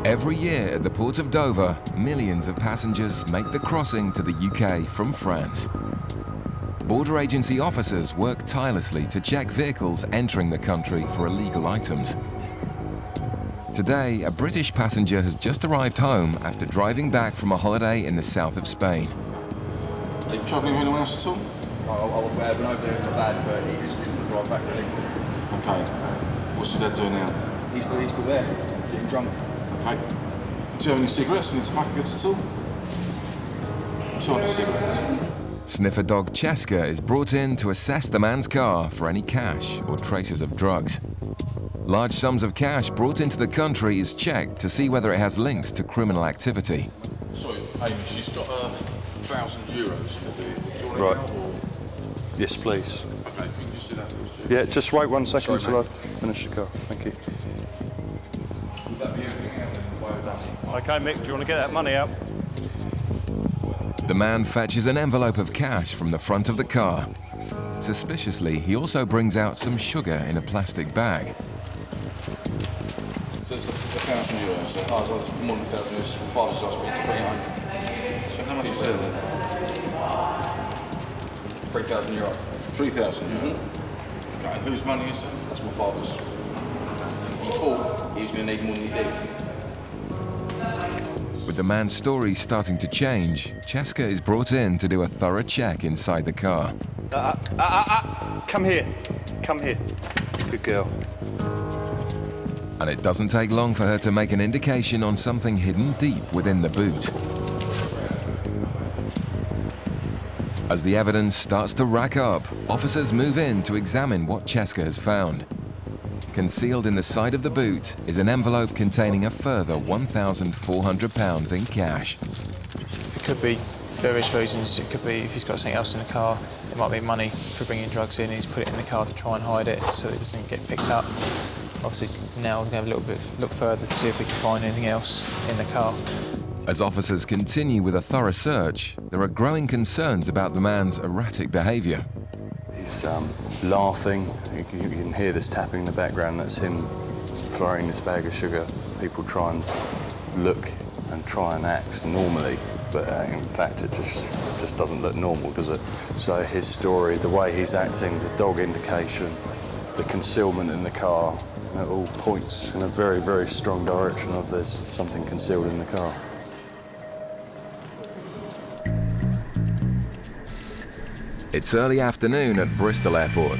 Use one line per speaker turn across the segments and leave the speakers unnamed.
Every year at the port of Dover, millions of passengers make the crossing to the UK from France. Border agency officers work tirelessly to check vehicles entering the country for illegal items. Today, a British passenger has just arrived home after driving back from a holiday in the south of Spain.
Are you travelling with anyone else at all?
I went over there with my dad, but he just didn't drive back really.
Okay. What's your dad doing now?
He's still there, getting drunk.
Okay. Do you have any cigarettes, any tobacco goods at all? 200 cigarettes.
Sniffer dog Cheska is brought in to assess the man's car for any cash or traces of drugs. Large sums of cash brought into the country is checked to see whether it has links to criminal activity.
Sorry, Amy, she's got €1,000 in the vehicle. Do you want
Right.
it out, or?
Yes, please.
Okay, can you just do that, please?
Yeah, just wait 1 second
Sorry,
till I
mate.
finish the car. Thank you.
Would that be everything else?
Okay, Mick, do you want to get that money out?
The man fetches an envelope of cash from the front of the car. Suspiciously, he also brings out some sugar in a plastic bag.
So it's €1,000. So
Oh, so it's more than 1,000 euros. My father's asked me to bring it home.
So how much is there then?
€3,000.
3,000. Okay, and whose money is that?
That's my father's. He thought he was going to need more than he did.
With the man's story starting to change, Cheska is brought in to do a thorough check inside the car.
Come here. Come here. Good girl.
And it doesn't take long for her to make an indication on something hidden deep within the boot. As the evidence starts to rack up, officers move in to examine what Cheska has found. Concealed in the side of the boot is an envelope containing a further £1,400 in cash.
It could be various reasons. It could be if he's got something else in the car. It might be money for bringing drugs in. He's put it in the car to try and hide it so it doesn't get picked up. Obviously, now we're going to have a little bit look further to see if we can find anything else in the car.
As officers continue with a thorough search, there are growing concerns about the man's erratic behaviour.
He's laughing. You can hear this tapping in the background. That's him throwing this bag of sugar. People try and look and try and act normally, but in fact it just doesn't look normal, does it? So his story, the way he's acting, the dog indication, the concealment in the car, it all points in a very, very strong direction of there's something concealed in the car.
It's early afternoon at Bristol Airport.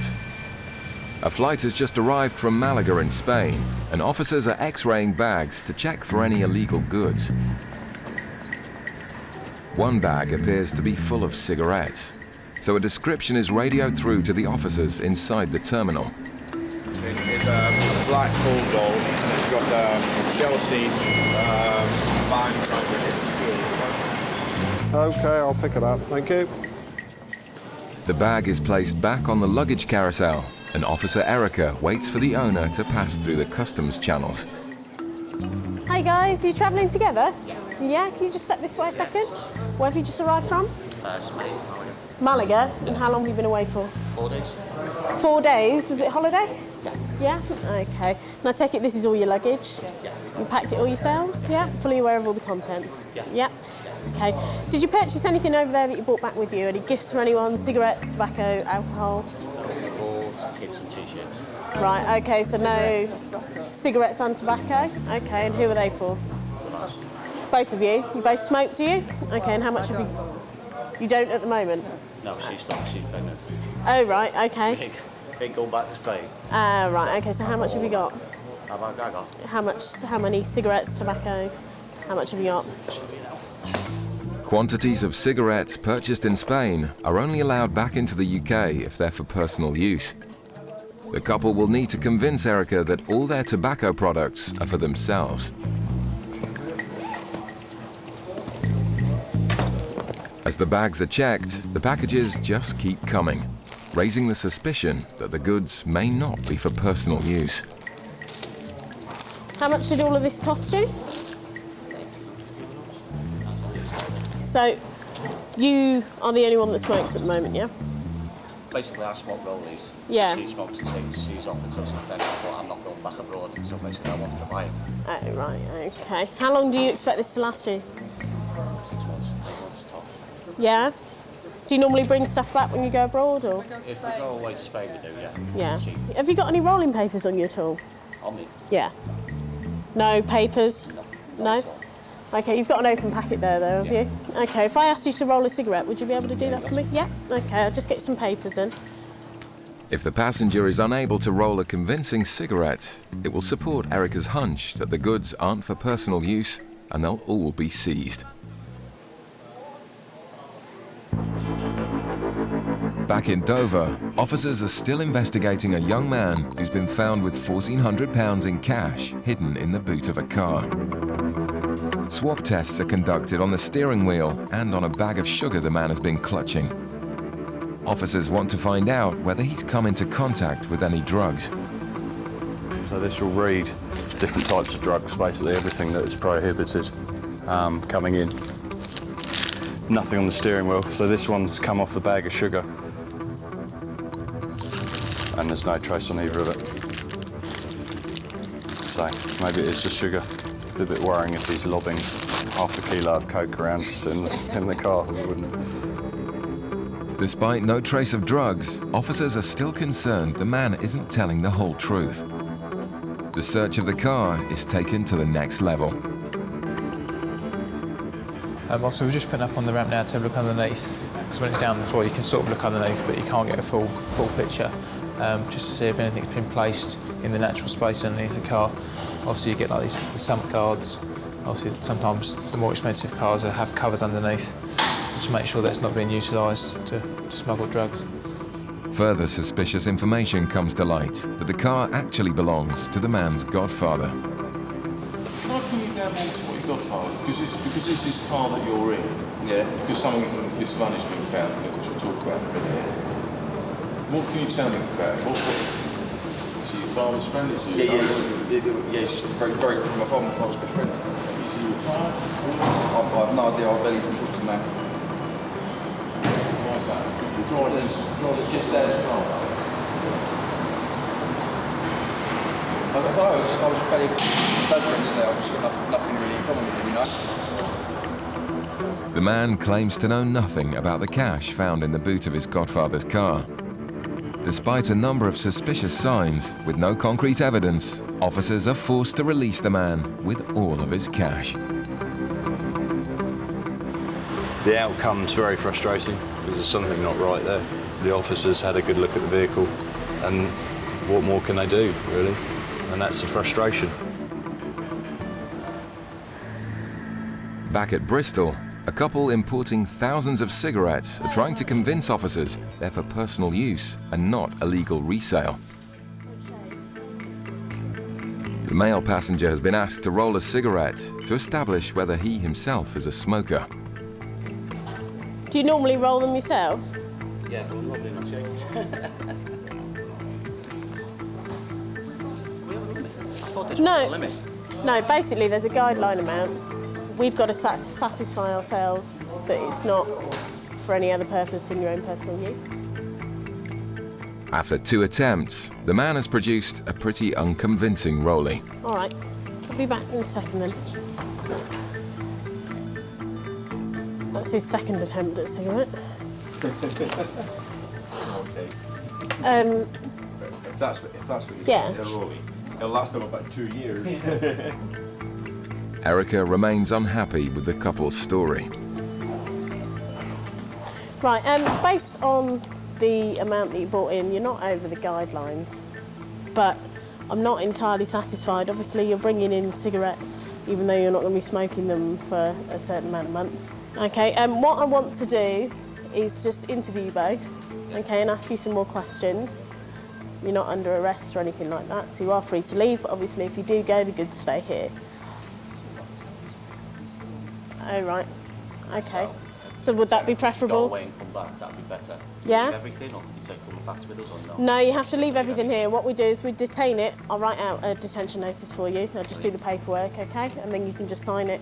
A flight has just arrived from Malaga in Spain, and officers are x-raying bags to check for any illegal goods. One bag appears to be full of cigarettes, so a description is radioed through to the officers inside the terminal.
It's a black bulldog, and it's got Chelsea vine over it.
Okay, I'll pick it up, thank you.
The bag is placed back on the luggage carousel, and Officer Erica waits for the owner to pass through the customs channels.
Hi guys, are you travelling together? Yeah, can you just step this way a second? Where have you just arrived from?
Spain,
Malaga. And how long have you been away for?
4 days.
4 days? Was it holiday?
Yeah.
Yeah? Okay. And I take it this is all your luggage?
Yeah.
You packed it all yourselves? Yeah? Fully aware of all the contents?
Yeah.
Yeah? Okay. Did you purchase anything over there that you brought back with you? Any gifts for anyone? Cigarettes, tobacco, alcohol?
Balls, kids and t-shirts.
Right, okay, so no cigarettes and tobacco? Okay, and who are they for? Both of you? You both smoke, do you? Okay, and how much have you... You don't at the moment?
No, she's not. She's pregnant.
Oh, right, okay.
Ain't going back to Spain.
Right, okay, so how much have you got?
How about I got?
How many cigarettes, tobacco? How much have you got?
Quantities of cigarettes purchased in Spain are only allowed back into the UK if they're for personal use. The couple will need to convince Erica that all their tobacco products are for themselves. As the bags are checked, the packages just keep coming, raising the suspicion that the goods may not be for personal use.
How much did all of this cost you? So, you are the only one that smokes at the moment, yeah?
Basically, I smoke rollies.
Yeah.
She smokes the things. She's he's offered us something, I thought I'm not going back abroad, so basically I wanted to buy him.
Oh, right, okay. How long do you expect this to last you?
6 months, 8 months tops.
Yeah? Do you normally bring stuff back when you go abroad, or?
If we go away to Spain, we do, yeah.
Yeah.
Cheap.
Have you got any rolling papers on you at all?
On me?
Yeah. No papers? No? Okay, you've got an open packet there, though, have you? Okay, if I asked you to roll a cigarette, would you be able to do that for me? Yeah? Okay, I'll just get some papers then.
If the passenger is unable to roll a convincing cigarette, it will support Erica's hunch that the goods aren't for personal use and they'll all be seized. Back in Dover, officers are still investigating a young man who's been found with £1,400 in cash hidden in the boot of a car. Swab tests are conducted on the steering wheel and on a bag of sugar the man has been clutching. Officers want to find out whether he's come into contact with any drugs.
So this will read different types of drugs, basically everything that is prohibited coming in. Nothing on the steering wheel, so this one's come off the bag of sugar. And there's no trace on either of it. So maybe it is just sugar. It's a bit worrying if he's lobbing half a kilo of coke around just in the car. He wouldn't.
Despite no trace of drugs, officers are still concerned the man isn't telling the whole truth. The search of the car is taken to the next level.
Also, we're just putting up on the ramp now to look underneath, because when it's down on the floor you can sort of look underneath, but you can't get a full picture, just to see if anything's been placed in the natural space underneath the car. Obviously you get like these sump guards. Obviously sometimes the more expensive cars have covers underneath, to make sure that's not being utilised to smuggle drugs.
Further suspicious information comes to light that the car actually belongs to the man's godfather.
Can I pin you down more to what your godfather? Because this is his car that you're in.
Yeah.
Because something this van has been found, which we'll talk about in a minute. What can you tell me about it? Is he your father's friend? Is he
He's just very from my father's best friend.
Is he retired?
I've no idea. I barely even talk to the man.
Why is that? We'll drive this
Just Dad's car. I don't know. I was barely best friend, isn't it? I've just got nothing really in common with him, you know.
The man claims to know nothing about the cash found in the boot of his godfather's car. Despite a number of suspicious signs, with no concrete evidence, officers are forced to release the man with all of his cash.
The outcome's very frustrating because there's something not right there. The officers had a good look at the vehicle, and what more can they do, really? And that's the frustration.
Back at Bristol, a couple importing thousands of cigarettes are trying to convince officers they're for personal use and not illegal resale. The male passenger has been asked to roll a cigarette to establish whether he himself is a smoker.
Do you normally roll them yourself?
Yeah, but I'm not being shaking.
No. No, basically there's a guideline amount. We've got to satisfy ourselves that it's not for any other purpose than your own personal use.
After 2 attempts, the man has produced a pretty unconvincing rollie.
All right, I'll be back in a second then. That's his second attempt at a cigarette.
Okay. If that's what you
Yeah.
think, they're rolling. It'll last them about 2 years.
Erica remains unhappy with the couple's story.
Right, based on the amount that you brought in, you're not over the guidelines, but I'm not entirely satisfied. Obviously, you're bringing in cigarettes, even though you're not going to be smoking them for a certain amount of months. Okay, what I want to do is just interview you both, okay, and ask you some more questions. You're not under arrest or anything like that, so you are free to leave, but obviously if you do go, the goods stay here. Oh, right. Okay. So would that be
Go
preferable?
away and come back, that'd be better.
Yeah?
Leave everything, or can you say come back with us or not?
No, you have to leave everything here. What we do is we detain it. I'll write out a detention notice for you. I'll just do the paperwork, okay? And then you can just sign it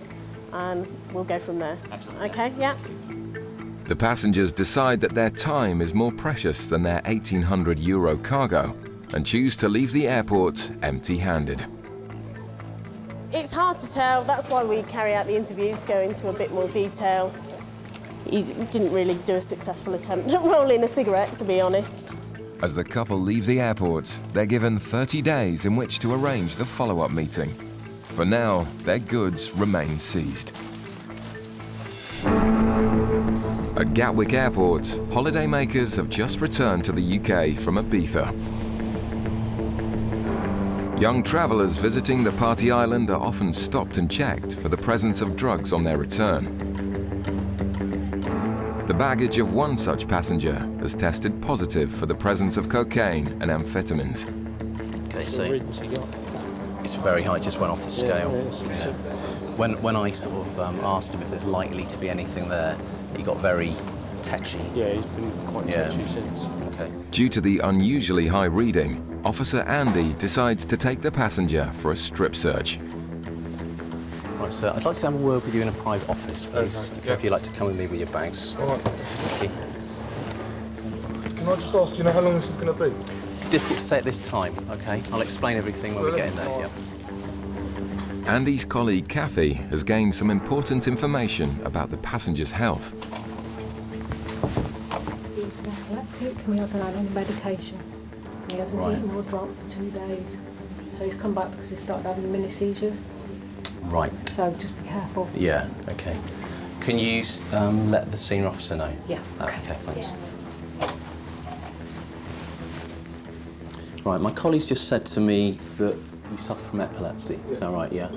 and we'll go from there.
Excellent.
Okay, yeah?
The passengers decide that their time is more precious than their €1,800 cargo and choose to leave the airport empty-handed.
It's hard to tell, that's why we carry out the interviews, go into a bit more detail. He didn't really do a successful attempt at rolling a cigarette, to be honest.
As the couple leave the airport, they're given 30 days in which to arrange the follow-up meeting. For now, their goods remain seized. At Gatwick Airport, holidaymakers have just returned to the UK from Ibiza. Young travellers visiting the party island are often stopped and checked for the presence of drugs on their return. The baggage of one such passenger has tested positive for the presence of cocaine and amphetamines.
Okay, so it's very high, it just went off the scale. Yeah. When I sort of asked him if there's likely to be anything there, he got very tetchy.
Yeah, he's been quite tetchy since.
Okay.
Due to the unusually high reading, Officer Andy decides to take the passenger for a strip search.
Right, sir, I'd like to have a word with you in a private office, please. Okay, if you'd like to come with me with your bags.
All right.
Thank you.
Can I just ask, do you know how long this is going to be?
Difficult to say at this time, okay? I'll explain everything when we get in there, yeah.
Andy's colleague Kathy has gained some important information about the passenger's health.
He's narcoleptic and he hasn't had any medication. He hasn't eaten or drunk for 2 days. So he's come back because he started having mini seizures.
Right.
So just be careful.
Yeah, okay. Can you let the senior officer know?
Yeah.
Okay, thanks. Right, my colleague's just said to me that you suffer from epilepsy. Is that right? Yeah.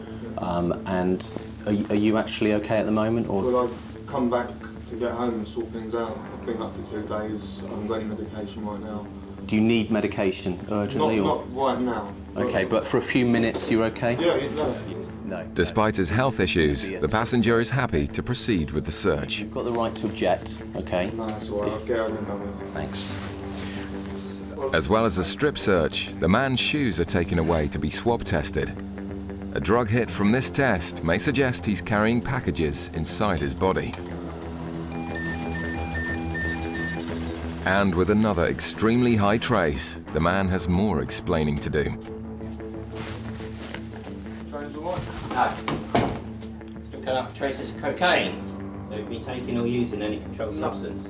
And are you actually okay at the moment, or?
Well, I've come back to get home and sort things out. I've been up for 2 days. I haven't got any medication right now.
Do you need medication urgently, or?
Not right now.
Okay, but for a few minutes, you're okay?
Yeah, no.
No.
Despite his health issues, the passenger is happy to proceed with the search.
You've got the right to object, okay?
No, that's all right. I'll get over and done with.
Thanks.
As well as a strip search, the man's shoes are taken away to be swab tested. A drug hit from this test may suggest he's carrying packages inside his body. And with another extremely high trace, the man has more explaining to do.
Train's all right?
No. Looking up traces of cocaine. So you've been taking or using any controlled substance?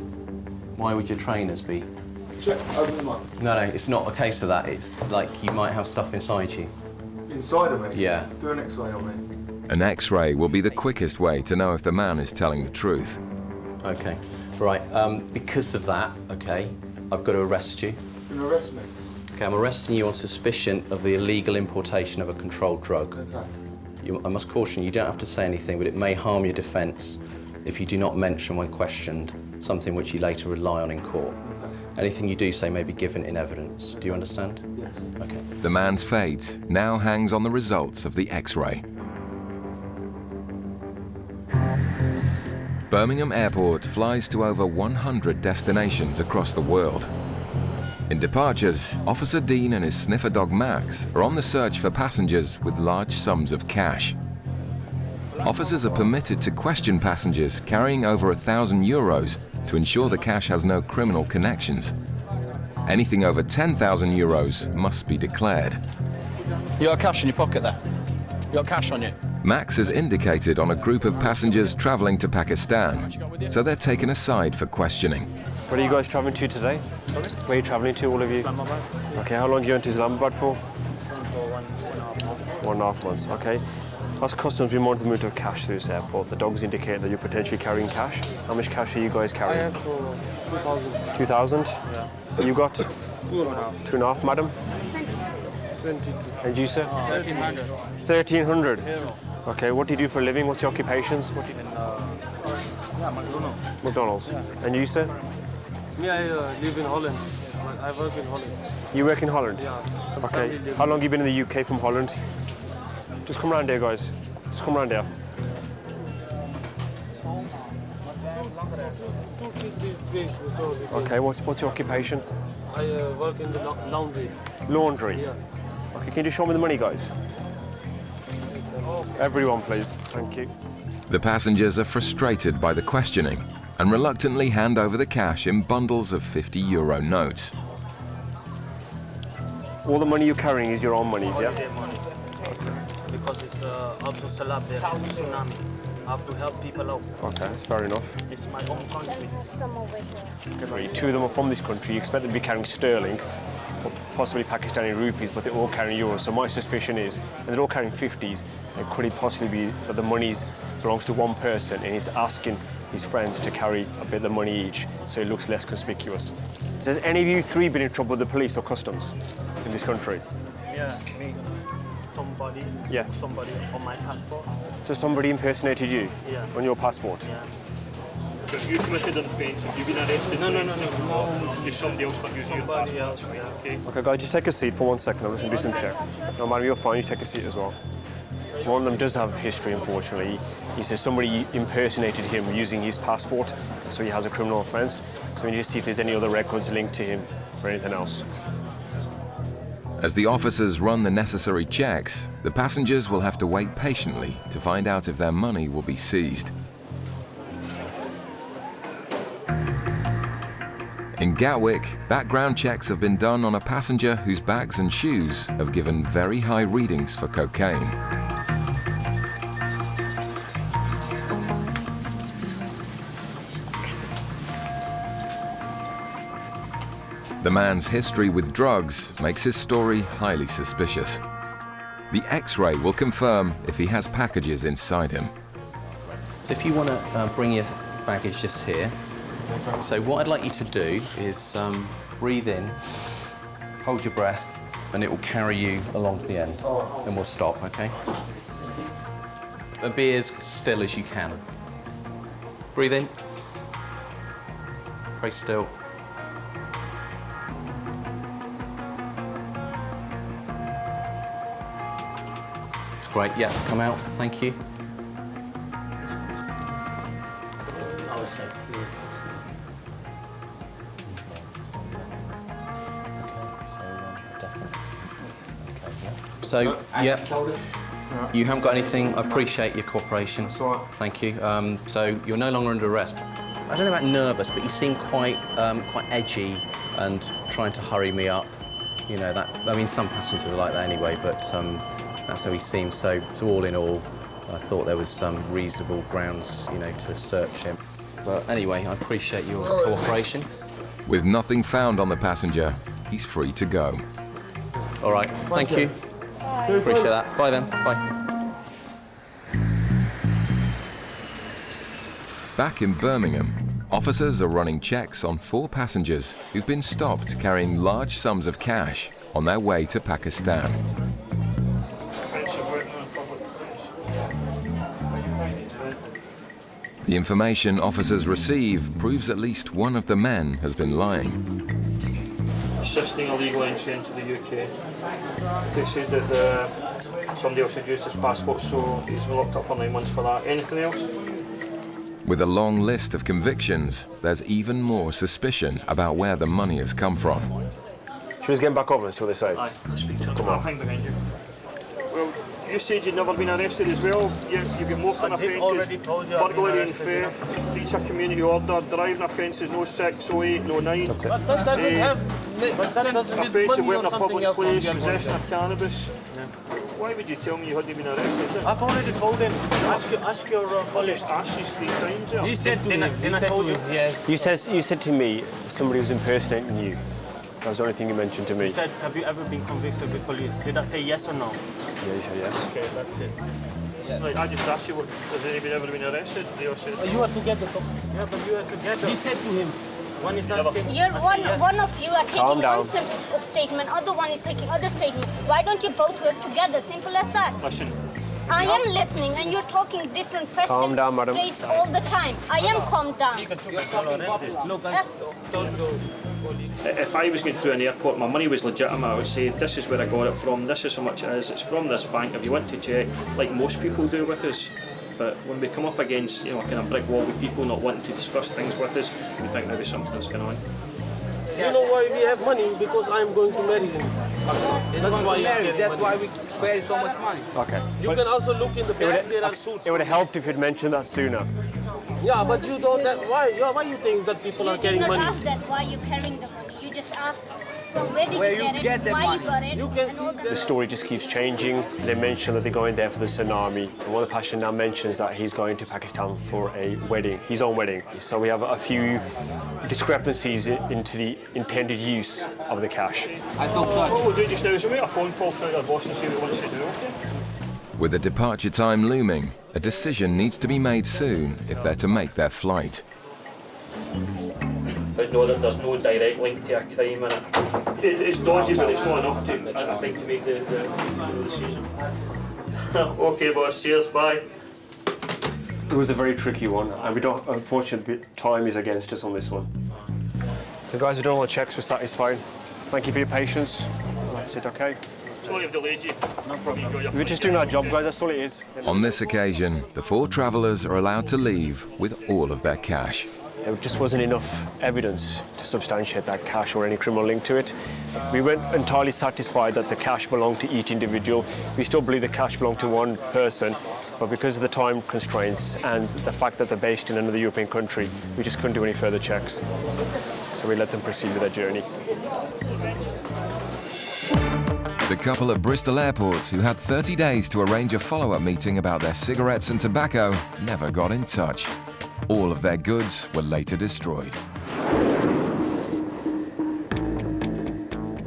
Why would your trainers be?
Check, open them up.
No, it's not a case of that. It's like you might have stuff inside you.
Inside of me?
Yeah.
Do an X-ray on me.
An X-ray will be the quickest way to know if the man is telling the truth.
Okay. Right, because of that, okay, I've got to arrest you.
You can arrest me?
Okay, I'm arresting you on suspicion of the illegal importation of a controlled drug.
Okay.
I must caution you, you don't have to say anything, but it may harm your defence if you do not mention when questioned something which you later rely on in court. Anything you do say may be given in evidence. Do you understand?
Yes.
Okay.
The man's fate now hangs on the results of the X-ray. Birmingham Airport flies to over 100 destinations across the world. In departures, Officer Dean and his sniffer dog Max are on the search for passengers with large sums of cash. Officers are permitted to question passengers carrying over €1,000 to ensure the cash has no criminal connections. Anything over €10,000 must be declared.
You got cash in your pocket there? You got cash on you?
Max has indicated on a group of passengers travelling to Pakistan, so they're taken aside for questioning.
Where are you guys travelling to today? Sorry? Where are you travelling to, all of you?
Islamabad.
Okay, how long are you going to Islamabad for?
For 1.5 months.
1.5 months, okay. As customs, we monitor the movement of cash through this airport. The dogs indicate that you're potentially carrying cash. How much cash are you guys carrying?
I have 2,000.
2,000?
Yeah.
You got?
2.5.
2.5, madam?
22.
And you, sir?
1,300.
1,300? Okay, what do you do for a living? What's your occupations?
Yeah, McDonald's.
McDonald's. Yeah. And you, sir?
Me, I live in Holland. I work in Holland.
You work in Holland?
Yeah.
Okay. How long have you been in the UK from Holland? Just come around here, guys. Just come around here.
2-3 days before.
Okay, what's your occupation?
I work in the laundry.
Laundry?
Yeah.
Okay, can you just show me the money, guys? Everyone, please. Thank you.
The passengers are frustrated by the questioning and reluctantly hand over the cash in bundles of €50 notes.
All the money you're carrying is your own money, yeah?
Holiday money. Because it's also celeb there, tsunami. I have to help people out.
Okay, that's fair enough.
It's my own country.
Okay, two of them are from this country. You expect them to be carrying sterling, or possibly Pakistani rupees, but they're all carrying euros. So my suspicion is, and they're all carrying 50s, and could it possibly be that the money belongs to one person and he's asking his friends to carry a bit of money each so it looks less conspicuous? So has any of you three been in trouble with the police or customs in this country?
Yeah, me. Somebody took somebody on my passport.
So somebody impersonated you on your passport?
Yeah.
But you committed an offence, have you been arrested?
No.
There's somebody else but you your passport. Okay.
Okay, guys, just take a seat for 1 second. I'm just going to do some check. No, man, you're fine. You take a seat as well. One of them does have history, unfortunately. He says somebody impersonated him using his passport, so he has a criminal offence. So we need to see if there's any other records linked to him or anything else.
As the officers run the necessary checks, the passengers will have to wait patiently to find out if their money will be seized. In Gatwick, background checks have been done on a passenger whose bags and shoes have given very high readings for cocaine. The man's history with drugs makes his story highly suspicious. The X-ray will confirm if he has packages inside him.
So if you want to bring your baggage just here. So what I'd like you to do is breathe in, hold your breath, and it will carry you along to the end. And we'll stop, okay? And be as still as you can. Breathe in. Very still. It's great, yeah, come out, thank you. So, yeah, you haven't got anything. I appreciate your cooperation.
That's all right.
Thank you. So you're no longer under arrest. I don't know about nervous, but you seem quite edgy and trying to hurry me up. You know, that, I mean, some passengers are like that anyway, but that's how he seemed. So all in all, I thought there was some reasonable grounds, you know, to search him. But anyway, I appreciate your cooperation.
With nothing found on the passenger, he's free to go.
All right, thank you. Appreciate that. Bye then. Bye.
Back in Birmingham, officers are running checks on 4 passengers who've been stopped carrying large sums of cash on their way to Pakistan. The information officers receive proves at least one of the men has been lying.
Assisting illegal entry into the UK. They said that somebody else had used his passport, so he's been locked up for 9 months for that. Anything else?
With a long list of convictions, there's even more suspicion about where the money has come from.
Should we get back over and see what they say?
Aye, speak to him. I'll hang behind you. Well, you said you'd never been arrested as well. You've got more kind of offences. Burglary and theft, breach of community order, driving offences, no 6, 08, no 9.
That's it.
But that doesn't
Offence of wearing a public place, possession of cannabis. Why would you tell me you hadn't been arrested?
I've already told him. Ask your colleague.
Asked you 3 times. Yeah.
He said to him. Then I told you. Yes.
You said to me somebody was impersonating you. That was the only thing you mentioned to me.
He said, have you ever been convicted with police? Did I say yes or no?
Yeah, you said yes.
Okay, that's it. Like, I just asked you, has anybody ever been arrested? They all said
you are together. Yeah, but you are together. He said to him. One is asking.
One of you are taking one statement, other one is taking other statement. Why don't you both work together? Simple as that.
Listen.
I am listening, and you're talking different questions.
Calm down, madam.
All the time. I am calmed down.
Look, don't go.
If I was going through an airport, my money was legitimate, I would say, this is where I got it from, this is how much it is, it's from this bank, if you want to check, like most people do with us. But when we come up against, you know, a kind of brick wall with people not wanting to discuss things with us, we think maybe something's going on.
You know why we have money? Because I'm going to marry him. That's why
That's why we pay so much money.
Okay.
You can also look in the back, there are suits.
It would have helped if you'd mentioned that sooner.
Yeah, but you don't. Why you think that people are carrying money?
You did not ask that why you're carrying the money. You just ask from where did you get it, why you got it, and all that.
The story just keeps changing. They mention that they're going there for the tsunami. And one of the passengers now mentions that he's going to Pakistan for a wedding, his own wedding. So we have a few discrepancies into the intended use of the cash.
What we'll do just now is we'll make a phone call to their boss and see what he wants to do.
With the departure time looming, a decision needs to be made soon if they're to make their flight.
But know that there's no direct link to a crime in it. It's dodgy, but it's not enough to, I think, to make the decision. Okay, boss. Cheers. Bye.
It was a very tricky one, and we don't. Unfortunately, time is against us on this one. The guys who done all the checks were satisfied. Thank you for your patience. That's it. Okay.
Sorry I've delayed you. No problem.
We're just doing our job, guys. That's all it is.
On this occasion, the 4 travellers are allowed to leave with all of their cash.
There just wasn't enough evidence to substantiate that cash or any criminal link to it. We weren't entirely satisfied that the cash belonged to each individual. We still believe the cash belonged to one person, but because of the time constraints and the fact that they're based in another European country, we just couldn't do any further checks. So we let them proceed with their journey.
The couple at Bristol Airport, who had 30 days to arrange a follow-up meeting about their cigarettes and tobacco, never got in touch. All of their goods were later destroyed.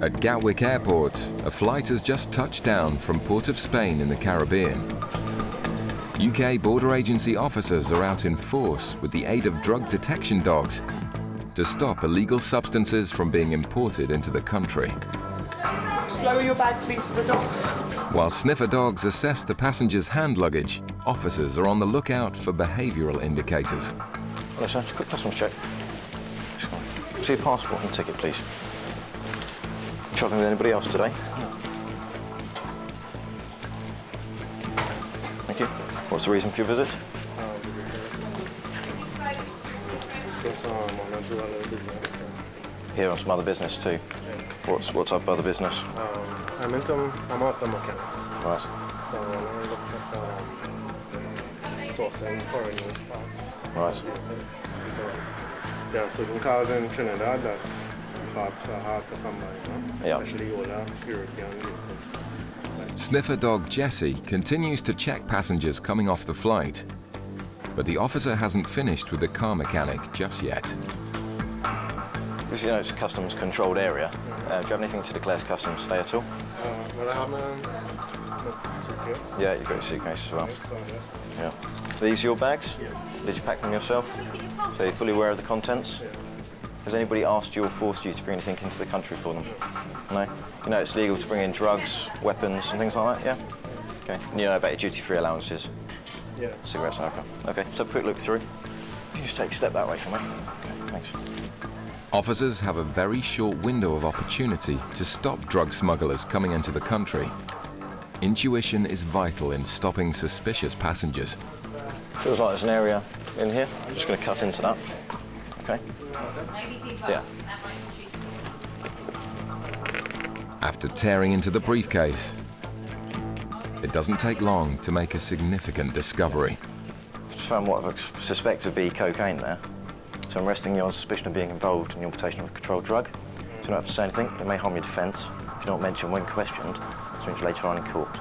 At Gatwick Airport, a flight has just touched down from Port of Spain in the Caribbean. UK Border Agency officers are out in force with the aid of drug detection dogs to stop illegal substances from being imported into the country.
Just lower your bag, please, for the dog.
While sniffer dogs assess the passenger's hand luggage, officers are on the lookout for behavioural indicators.
Hello, sir. Just a quick customs check. See your passport and ticket, please. Travelling with anybody else today? Thank you. What's the reason for your visit? Here on some other business too. What type of other business?
I'm auto mechanic.
Right.
So I look at sourcing foreign use parts.
Right.
Because there are certain cars in Trinidad that parts are hard to come by,
Yeah.
Especially older European vehicles.
Sniffer dog Jessie continues to check passengers coming off the flight, but the officer hasn't finished with the car mechanic just yet.
Because you know it's a customs controlled area. Do you have anything to declare as customs today at all?
Well, I have my suitcase.
Yeah, you've got your suitcase as well.
Yes, yes.
Yeah. Are these your bags?
Yeah.
Did you pack them yourself? So you're fully aware of the contents?
Yeah.
Has anybody asked you or forced you to bring anything into the country for them? No? You know it's legal to bring in drugs, weapons and things like that, yeah? Okay. And you know about your duty-free allowances?
Yeah.
Cigarettes and alcohol. Okay, let's have a quick look through. Can you just take a step that way for me? Okay, thanks.
Officers have a very short window of opportunity to stop drug smugglers coming into the country. Intuition is vital in stopping suspicious passengers.
Feels like there's an area in here. I'm just going to cut into that. Okay. Yeah.
After tearing into the briefcase, it doesn't take long to make a significant discovery.
Just found what I suspect to be cocaine there. So I'm arresting you on suspicion of being involved in the importation of a controlled drug. So you don't have to say anything. It may harm your defence. If you don't mention when questioned, this means later on in court.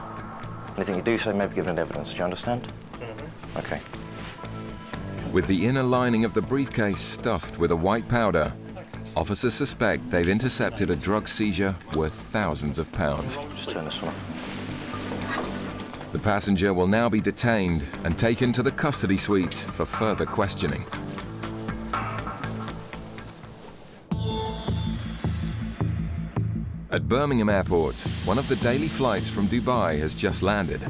Anything you do say may be given as evidence. Do you understand? Mm-hmm. Okay.
With the inner lining of the briefcase stuffed with a white powder, officers suspect they've intercepted a drug seizure worth thousands of pounds.
Just turn this one off.
The passenger will now be detained and taken to the custody suite for further questioning. At Birmingham Airport, one of the daily flights from Dubai has just landed.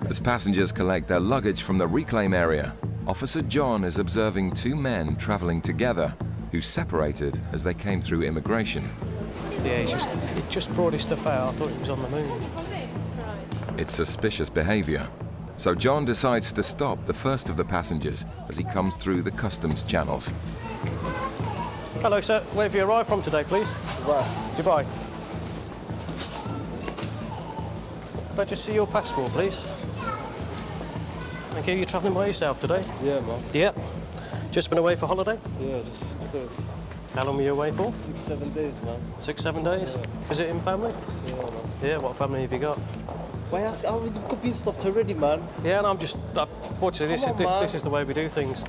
As passengers collect their luggage from the reclaim area, Officer John is observing 2 men travelling together who separated as they came through immigration.
Yeah, it just brought his stuff out. I thought it was on the moon.
It's suspicious behaviour, so John decides to stop the first of the passengers as he comes through the customs channels.
Hello, sir. Where have you arrived from today, please? Dubai. Could I just see your passport, please? Thank you. You're travelling by yourself today?
Yeah, man.
Yeah. Just been away for holiday?
Yeah, just 6 days.
How long were you away for?
6, 7 days, man.
6, 7 days? Visiting family?
Yeah, man.
Yeah, what family have you got?
Why ask? I would have been stopped already, man.
Yeah, and I'm just, fortunately, this is the way we do things.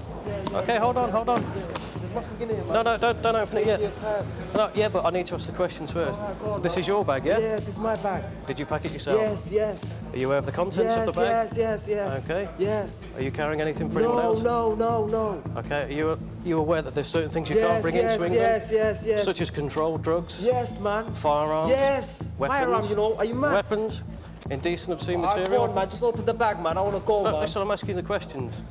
Okay, hold on.
There's nothing in it, man.
No, don't open it yet.
Your time.
No, yeah, but I need to ask the questions first.
Go on,
So this is your bag, yeah?
Yeah, this is my bag.
Did you pack it yourself?
Yes.
Are you aware of the contents of the bag?
Yes.
Okay.
Yes.
Are you carrying anything for anyone else?
No.
Okay, are you aware that there's certain things you can't bring into England?
Yes.
Such as controlled drugs?
Yes, man.
Firearms?
Yes.
Weapons?
Firearm, you know. Are you mad?
Weapons? Indecent, obscene
Go
material?
on, man. Just open the bag, man. I want to go, man.
Listen, I'm asking the questions.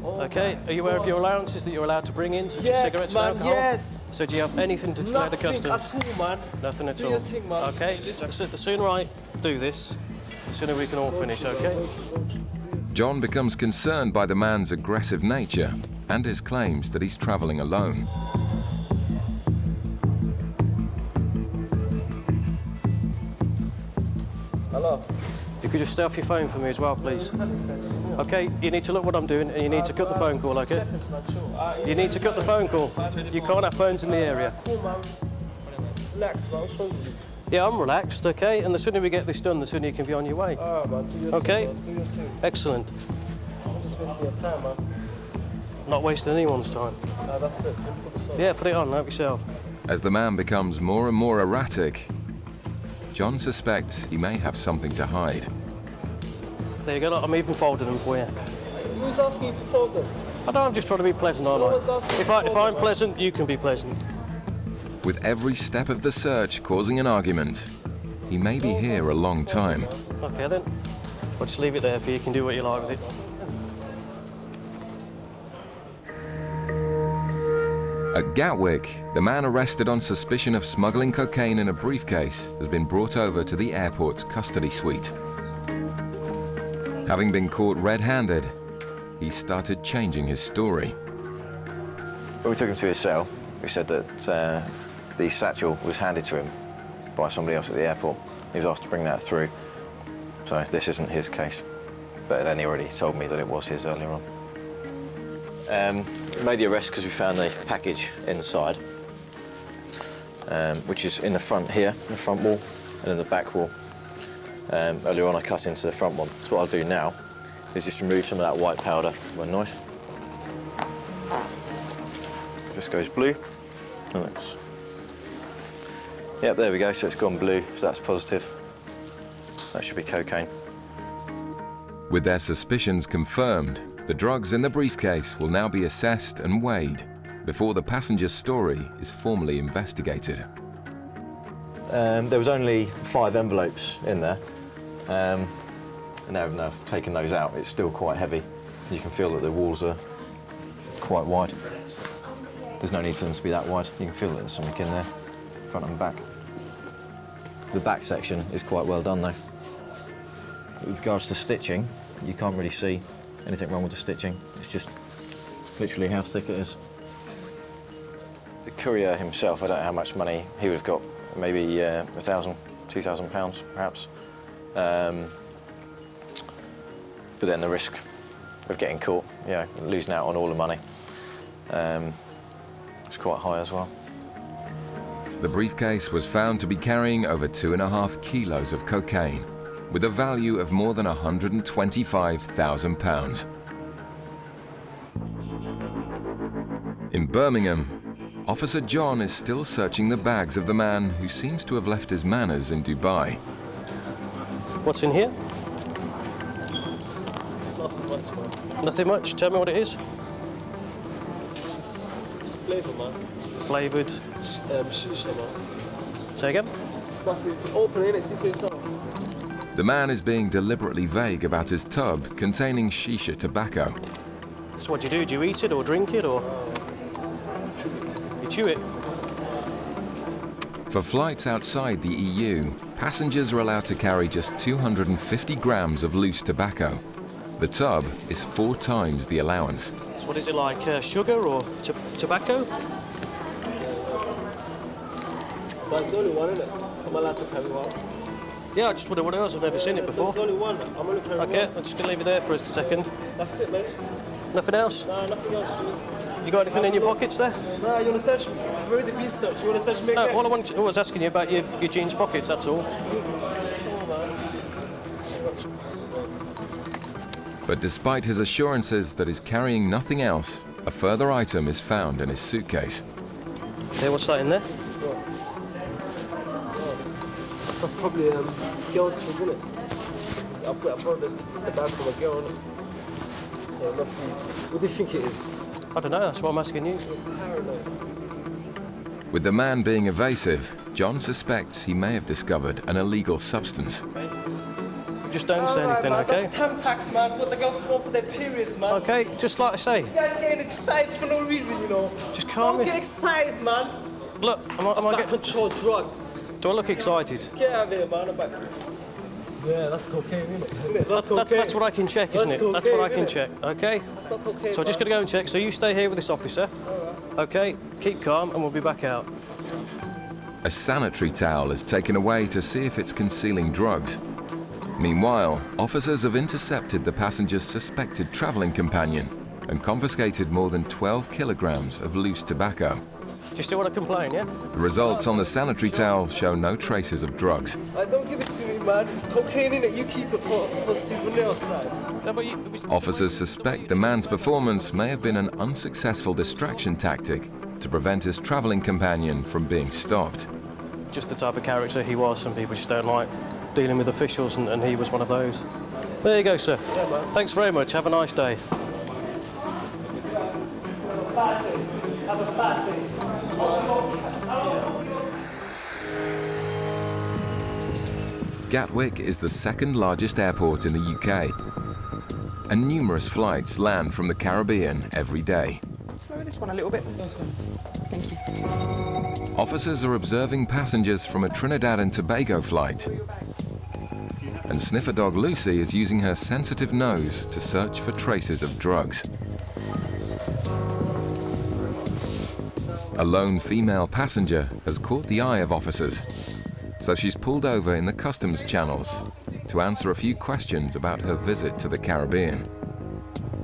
Okay, are you aware of your allowances that you're allowed to bring in, such as cigarettes
man,
and alcohol?
Yes.
So do you have anything to declare the customs?
Nothing at all, man.
Nothing at
Do
all.
your thing, man.
Okay, the sooner I do this, the sooner we can all finish, okay?
John becomes concerned by the man's aggressive nature and his claims that he's travelling alone.
Hello.
You could just stay off your phone for me as well, please. Okay, you need to look what I'm doing and you need to cut the phone call, okay? You need to cut the phone call. You can't have phones in the area.
Cool, man. Relax, man. What's wrong with you?
Yeah, I'm relaxed, okay? And the sooner we get this done, the sooner you can be on your way.
All right, man. Do your
Okay?
thing, man. Do your thing.
Excellent.
I'm just wasting your time, man.
Not wasting anyone's time.
No, that's it. Put this on.
Yeah, put it on, help yourself.
As the man becomes more and more erratic, John suspects he may have something to hide.
There you go, look, I'm even folding them for you.
Who's asking you to fold them?
I know, I'm just trying to be pleasant, aren't
No one's asking you
I?
to
If
fold
I'm
them.
pleasant, you can be pleasant.
With every step of the search causing an argument, he may be here a long time.
Okay then, I'll just leave it there for you, you can do what you like with it.
At Gatwick, the man arrested on suspicion of smuggling cocaine in a briefcase has been brought over to the airport's custody suite. Having been caught red-handed, he started changing his story.
When we took him to his cell, we said that the satchel was handed to him by somebody else at the airport. He was asked to bring that through. So this isn't his case. But then he already told me that it was his earlier on. We made the arrest because we found a package inside, which is in the front here, the front wall, and in the back wall. Earlier on I cut into the front one. So what I'll do now is just remove some of that white powder with a knife. This goes blue. And it's... Yep, there we go, so it's gone blue, so that's positive. That should be cocaine.
With their suspicions confirmed, the drugs in the briefcase will now be assessed and weighed before the passenger's story is formally investigated.
There was only 5 envelopes in there. And now I've taken those out, it's still quite heavy. You can feel that the walls are quite wide. There's no need for them to be that wide. You can feel that there's something in there, front and back. The back section is quite well done though. With regards to stitching, you can't really see anything wrong with the stitching. It's just literally how thick it is. The courier himself, I don't know how much money he would have got, maybe £1,000, £2,000 perhaps. But then the risk of getting caught, losing out on all the money, it's quite high as well.
The briefcase was found to be carrying over 2.5 kilos of cocaine, with a value of more than £125,000. In Birmingham, Officer John is still searching the bags of the man who seems to have left his manners in Dubai.
What's in here? Nothing much. Tell me what it is.
It's flavour, man.
Flavoured.
Shisha, man.
Say again?
It's nothing. Open it, see for yourself.
The man is being deliberately vague about his tub containing shisha tobacco.
So what do you do? Do you eat it or drink it or? You chew it?
For flights outside the EU, passengers are allowed to carry just 250 grams of loose tobacco. The tub is 4 times the allowance.
So what is it like, sugar or tobacco?
But it's only one, isn't it? I'm allowed to carry one.
Yeah, I just wonder what else. I've never seen it before.
There's only one. I'm only carrying one.
Okay, I'll just leave it there for a second.
That's it, mate.
Nothing else?
No, nothing else.
You got anything in your pockets there?
No, you want to search? We've already been searched. You want to search me
No,
again?
all I was asking you about your jeans pockets, that's all.
But despite his assurances that he's carrying nothing else, a further item is found in his suitcase.
Yeah, what's that in there?
That's probably girl's food, isn't it? I brought the bag from a girl, innit? So it must be. What do you think it is?
I don't know, that's what I'm asking you.
With the man being evasive, John suspects he may have discovered an illegal substance.
Just don't say anything,
man,
okay?
That's Tampax, man. What the girls put on for their periods, man.
Okay, just like I say.
This guy's getting excited for no reason, you know.
Just calm
Don't
me.
get excited, man.
Look, am I getting...
controlled drug.
Do I look excited?
Get out of here, man. Yeah, that's cocaine, isn't it?
That's what I can check, isn't it? That's what I can check, okay?
That's not cocaine,
So I'm just going to go and check. So you stay here with this officer. Okay, keep calm and we'll be back out.
A sanitary towel is taken away to see if it's concealing drugs. Meanwhile, officers have intercepted the passenger's suspected travelling companion and confiscated more than 12 kilograms of loose tobacco.
Do you still want to complain, yeah?
The results on the sanitary towel show no traces of drugs.
Don't give it to me, man. It's cocaine in it. You keep it for souvenir side.
No, but
Officers suspect the man's performance may have been an unsuccessful distraction tactic to prevent his travelling companion from being stopped.
Just the type of character he was. Some people just don't like dealing with officials, and he was one of those. There you go, sir.
Yeah, man.
Thanks very much. Have a nice day.
Have a bad day.
Gatwick is the second largest airport in the UK, and numerous flights land from the Caribbean every day.
Slow this one a little bit. Thank you.
Officers are observing passengers from a Trinidad and Tobago flight, and sniffer dog Lucy is using her sensitive nose to search for traces of drugs. A lone female passenger has caught the eye of officers, so she's pulled over in the customs channels to answer a few questions about her visit to the Caribbean.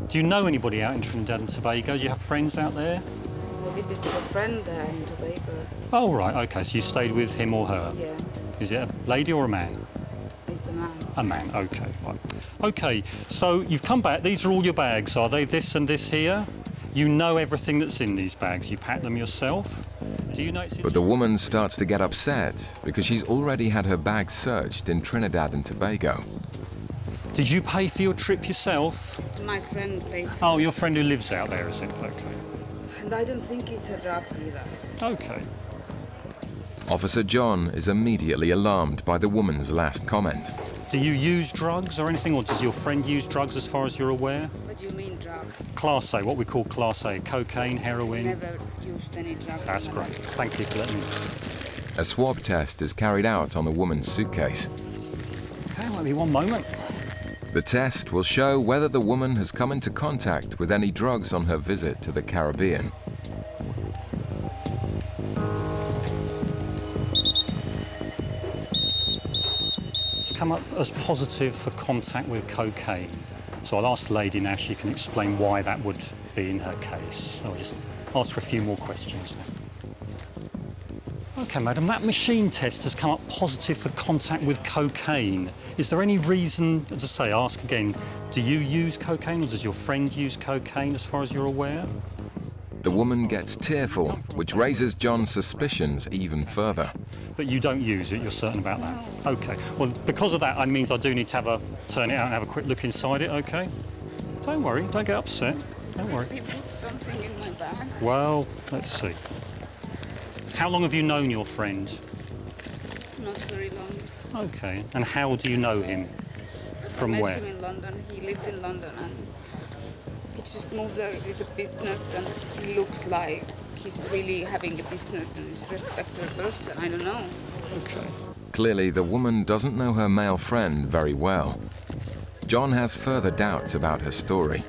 Do you know anybody out in Trinidad and Tobago? Do you have friends out there?
I visited a friend there in Tobago.
Oh, right, okay, so you stayed with him or her?
Yeah,
Is it a lady or a man?
it's a man.
A man, okay, right. Okay, so you've come back, these are all your bags, are they? This and this here? You know everything that's in these bags, you pack them yourself? Do you know it's in...
But the woman starts to get upset because she's already had her bags searched in Trinidad and Tobago.
Did you pay for your trip yourself?
My friend paid.
Oh, your friend who lives out there, is it? Okay.
And I don't think he's a drug dealer.
Okay.
Officer John is immediately alarmed by the woman's last comment.
Do you use drugs or anything, or does your friend use drugs as far as you're aware?
What do you mean drugs?
Class A, what we call Class A, cocaine, heroin?
Never used any drugs.
That's great. Thank you for letting me know.
A swab test is carried out on the woman's suitcase.
Okay, wait me one moment.
The test will show whether the woman has come into contact with any drugs on her visit to the Caribbean.
It's come up as positive for contact with cocaine. So I'll ask the lady now if she can explain why that would be in her case. I'll just ask her a few more questions now. Okay, madam, that machine test has come up positive for contact with cocaine. Is there any reason, as I say, ask again, do you use cocaine or does your friend use cocaine as far as you're aware?
The woman gets tearful, which raises John's suspicions even further.
But you don't use it, you're certain about that? Okay. Well, because of that, it means I do need to turn it out and have a quick look inside it, okay? Don't worry, don't get upset. Don't worry.
They put something in my bag.
Well, let's see. How long have you known your friend?
Not very long.
Okay. And how do you know him? From
I met
where?
him in London. He lived in London and he just moved there with a business and he looks like he's really having a business and he's a respected person. I don't know.
Okay.
Clearly, the woman doesn't know her male friend very well. John has further doubts about her story.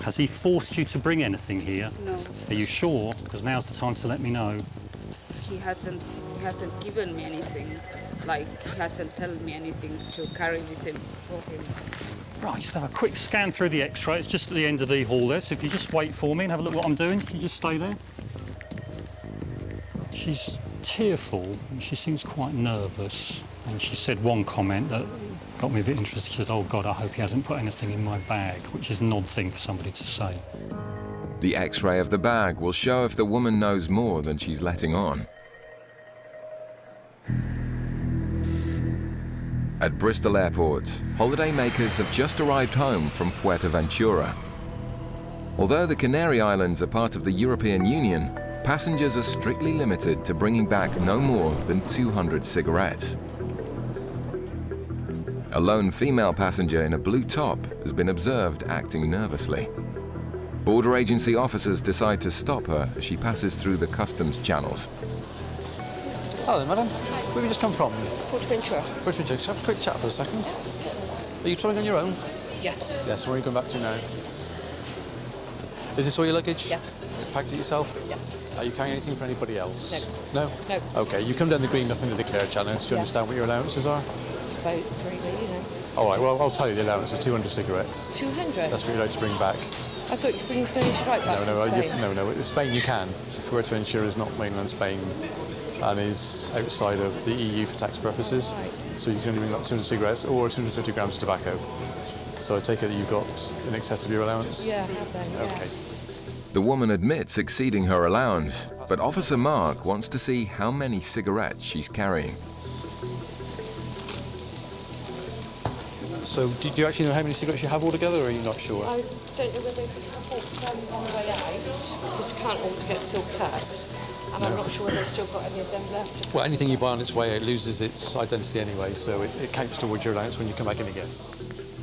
Has he forced you to bring anything here?
No.
Are you sure? Because now's the time to let me know.
He hasn't given me anything. Like he hasn't told me anything to carry with him for him.
Right, just have a quick scan through the X-ray. It's just at the end of the hall there, so if you just wait for me and have a look what I'm doing, you just stay there. She's tearful and she seems quite nervous. And she said one comment that got me a bit interested. She said, "Oh God, I hope he hasn't put anything in my bag," which is an odd thing for somebody to say.
The X-ray of the bag will show if the woman knows more than she's letting on. At Bristol Airport, holidaymakers have just arrived home from Fuerteventura. Although the Canary Islands are part of the European Union, passengers are strictly limited to bringing back no more than 200 cigarettes. A lone female passenger in a blue top has been observed acting nervously. Border agency officers decide to stop her as she passes through the customs channels.
Hello, madam. Where have you just come from?
Fuerteventura.
Fuerteventura. Just have a quick chat for a second. Are you travelling on your own?
Yes.
Yes. Where are you going back to now? Is this all your luggage?
Yeah.
You packed it yourself?
Yeah.
Are you carrying anything for anybody else?
No.
No?
No.
Okay. You come down the green, nothing to declare channel. Do you understand what your allowances are?
About 3, you know.
All right. Well, I'll tell you the allowance is 200 cigarettes.
200?
That's what you're allowed to bring back.
I thought you were bringing Spanish right back
No,
to Spain.
no. In Spain you can. Fuerteventura is not mainland Spain and is outside of the EU for tax purposes.
Right.
So you can only bring up 200 cigarettes or 250 grams of tobacco. So I take it that you've got in excess of your allowance?
Yeah, I have then, yeah.
Okay.
The woman admits exceeding her allowance, but Officer Mark wants to see how many cigarettes she's carrying.
So do you actually know how many cigarettes you have altogether, or are you not sure?
I don't know whether I bought some on the way out, because you can't always get still cut. And I'm not sure whether they've still got any of them left.
Well, anything you buy on its way, it loses its identity anyway, so it counts towards your allowance when you come back in again.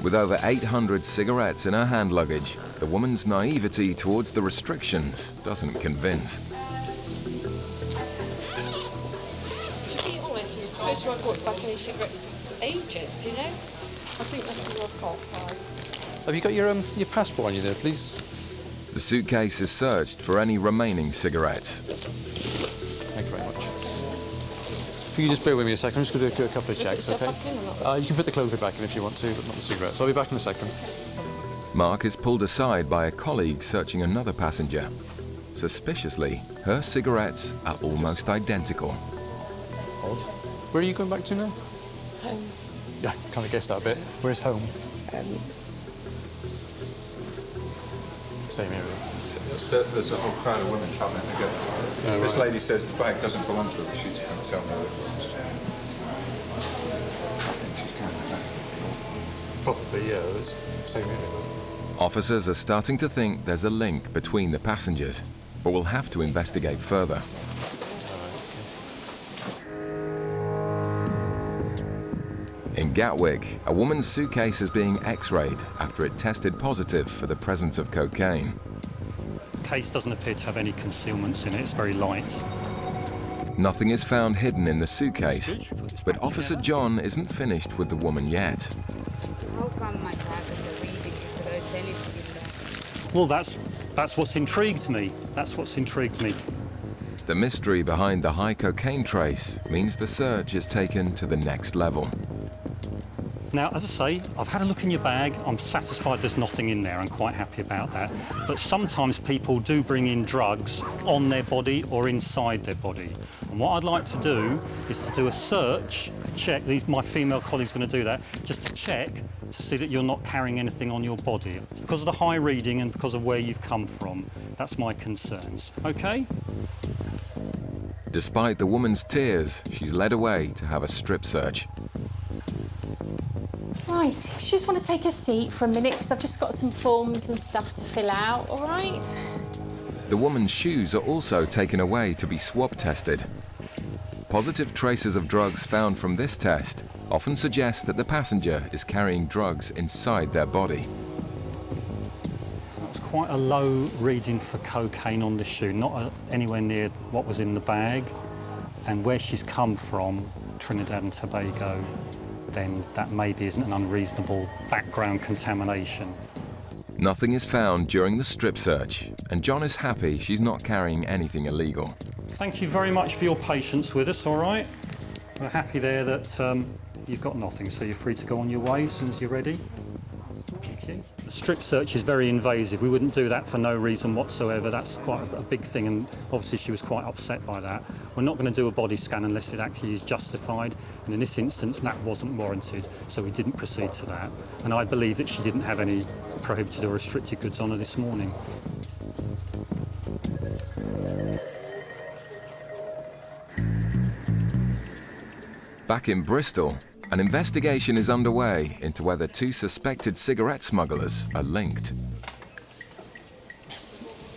With over 800 cigarettes in her hand luggage, the woman's naivety towards the restrictions doesn't convince.
To be honest, it's the first time I've bought back any cigarettes for ages, you know? I think that's all I've got.
Have you got your passport on you there, please?
The suitcase is searched for any remaining cigarettes.
Thank you very much. If you just bear with me a second, I'm just going to do a couple of checks, okay? You can put the clothing back in if you want to, but not the cigarettes. I'll be back in a second.
Mark is pulled aside by a colleague searching another passenger. Suspiciously, her cigarettes are almost identical.
Odd. Where are you going back to now?
Home.
Yeah, kind of guessed that a bit. Where's home? Same area.
There's a whole crowd of women travelling together.
Oh,
This
right.
lady says the bag doesn't belong to her, but she's going to tell me that it doesn't. I think she's carrying the bag.
Probably, yeah. It's same area.
Officers are starting to think there's a link between the passengers, but will have to investigate further. In Gatwick, a woman's suitcase is being x-rayed after it tested positive for the presence of cocaine.
The case doesn't appear to have any concealments in it, it's very light.
Nothing is found hidden in the suitcase, but Officer John isn't finished with the woman yet.
How come my bag is a reading if there's anything in there?
Well, that's what's intrigued me. That's what's intrigued me.
The mystery behind the high cocaine trace means the search is taken to the next level.
Now, as I say, I've had a look in your bag. I'm satisfied there's nothing in there. I'm quite happy about that. But sometimes people do bring in drugs on their body or inside their body. And what I'd like to do is to do a search, check. My female colleague's going to do that, just to check to see that you're not carrying anything on your body. Because of the high reading and because of where you've come from. That's my concerns. OK?
Despite the woman's tears, she's led away to have a strip search.
Right, if you just want to take a seat for a minute, because I've just got some forms and stuff to fill out, all right?
The woman's shoes are also taken away to be swab tested. Positive traces of drugs found from this test often suggest that the passenger is carrying drugs inside their body.
That's quite a low reading for cocaine on the shoe, not anywhere near what was in the bag. And where she's come from, Trinidad and Tobago, then that maybe isn't an unreasonable background contamination.
Nothing is found during the strip search, and John is happy she's not carrying anything illegal.
Thank you very much for your patience with us, all right? We're happy there that you've got nothing, so you're free to go on your way as soon as you're ready. Thank you. The strip search is very invasive. We wouldn't do that for no reason whatsoever. That's quite a big thing, and obviously she was quite upset by that. We're not going to do a body scan unless it actually is justified, and in this instance that wasn't warranted, so we didn't proceed to that. And I believe that she didn't have any prohibited or restricted goods on her this morning.
Back in Bristol, an investigation is underway into whether two suspected cigarette smugglers are linked.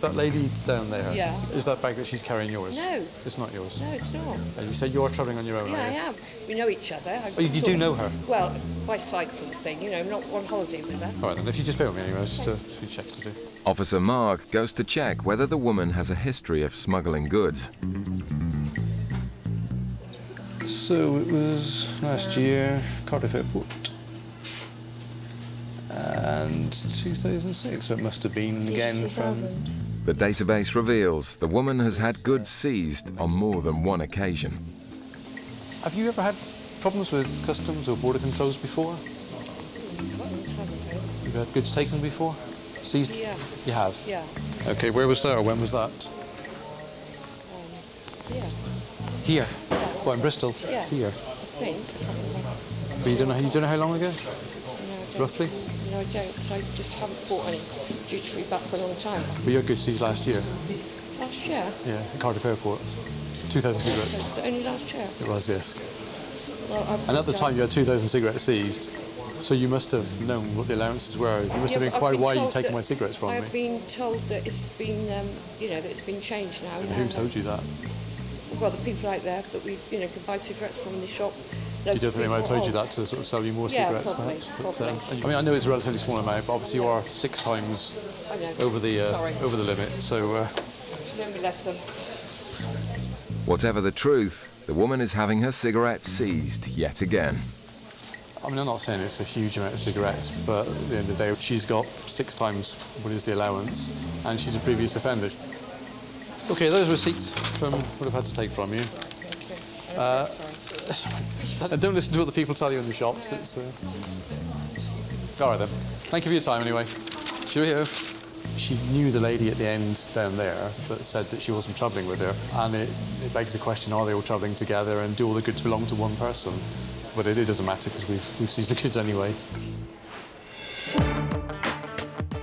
That lady down there,
Yeah.
is that bag that she's carrying yours?
No.
It's not yours?
No, it's not.
And you said you're travelling on your own,
Yeah,
are
I
you?
am. We know each other.
Oh, you do know her?
Well, by sight sort of thing, you know, not on holiday with her.
All right, then, if you just bear with me anyway, just a few checks to do.
Officer Marg goes to check whether the woman has a history of smuggling goods.
So it was last year, Cardiff Airport. And 2006, so it must have been again from...
The database reveals the woman has had goods seized on more than one occasion.
Have you ever had problems with customs or border controls before? You've had goods taken before? Seized?
Yeah.
You have?
Yeah.
Okay, where was that or when was that?
Yeah.
Here? What, in Bristol?
Yeah.
Here?
I think.
But you don't know how long ago?
No, I don't.
Roughly?
No, I don't, because I just haven't bought any duty-free back for a long time.
But your goods seized last year?
Last year?
Yeah, at Cardiff Airport. 2,000 cigarettes.
Was it only last year?
It was, yes.
Well,
And at the time you had 2,000 cigarettes seized, so you must have known what the allowances were. You must have been quite, why are you taking my cigarettes from me?
I've been told that it's been, you know, that it's been changed now.
And who told you that?
Well, the people out there that we, you know, can buy cigarettes from in the shops.
You don't think they might have told you that to sort of sell you more cigarettes,
probably,
perhaps?
probably.
I mean, I know it's a relatively small amount, but obviously you are 6 times
I know.
over the
Sorry.
limit. So.
Learn my lesson.
Whatever the truth, the woman is having her cigarettes seized yet again.
I mean, I'm not saying it's a huge amount of cigarettes, but at the end of the day, she's got 6 times what is the allowance, and she's a previous offender. Okay, those receipts from what I've had to take from you. And don't listen to what the people tell you in the shops. It's, all right then. Thank you for your time anyway. Cheerio. She knew the lady at the end down there, but said that she wasn't travelling with her. And it begs the question, are they all travelling together and do all the goods belong to one person? But it doesn't matter because we've seized the goods anyway.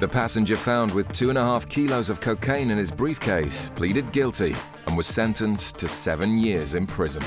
The passenger found with 2.5 kilos of cocaine in his briefcase pleaded guilty and was sentenced to 7 years in prison.